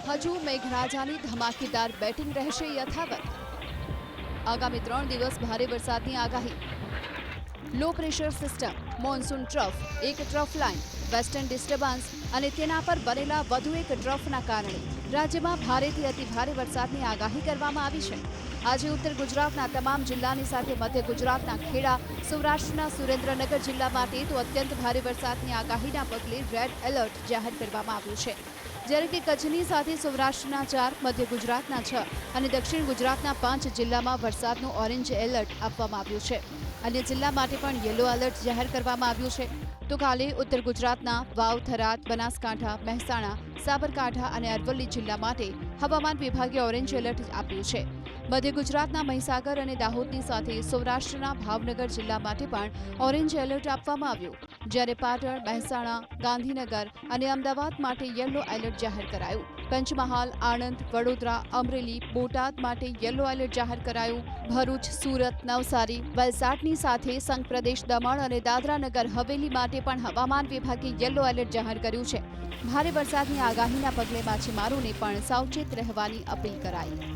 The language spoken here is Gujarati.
હજુ મેઘરાજાની ધમાકેદાર બેટિંગ રહેશે યથાવત। આગામી 3 દિવસ ભારે વરસાદની આગાહી। Low pressure system, monsoon trough, એક ટ્રફ લાઇન, વેસ્ટર્ન ડિસ્ટર્બન્સ અને તેના પર બનેલા વધુ એક ટ્રફના કારણે રાજ્યમાં ભારેથી અતિભારે વરસાદની આગાહી કરવામાં આવી છે। આજે ઉત્તર ગુજરાતના તમામ જિલ્લાની સાથે મધ્ય ગુજરાતના ખેડા, સૌરાષ્ટ્રના સુરેન્દ્રનગર જિલ્લા માટે તો અત્યંત ભારે વરસાદની આગાહીના પગલે રેડ એલર્ટ જાહેર કરવામાં આવ્યું છે। જ્યારે કે કચ્છની સાથે સૌરાષ્ટ્રના 4, મધ્ય ગુજરાતના 6 અને દક્ષિણ ગુજરાતના 5 જિલ્લામાં વરસાદનું ઓરેન્જ એલર્ટ આપવામાં આવ્યું છે। અન્ય જિલ્લા માટે પણ યલો એલર્ટ જાહેર કરવામાં આવ્યું છે। તો કાલે ઉત્તર ગુજરાતના વાવ, થરાદ, બનાસકાંઠા, મહેસાણા, સાબરકાંઠા અને અરવલ્લી જિલ્લા માટે હવામાન વિભાગે ઓરેન્જ એલર્ટ આપ્યું છે। મધ્ય ગુજરાતના મહીસાગર અને દાહોદની સાથે સૌરાષ્ટ્રના ભાવનગર જિલ્લા માટે પણ ઓરેન્જ એલર્ટ આપવામાં આવ્યું, જ્યારે પાટણ, મહેસાણા, ગાંધીનગર અને અમદાવાદ માટે યલો એલર્ટ જાહેર કરાયું। પંચમહાલ, આણંદ, વડોદરા, અમરેલી, બોટાદ માટે યલો એલર્ટ જાહેર કરાયું। ભરૂચ, સુરત, નવસારી, વલસાડની સાથે સંઘ પ્રદેશ દમણ અને દાદરા નગર હવેલી માટે પણ હવામાન વિભાગે યલો એલર્ટ જાહેર કર્યું છે। ભારે વરસાદની આગાહીના પગલે માછીમારોને પણ સાવચેત રહેવાની અપીલ કરાઈ।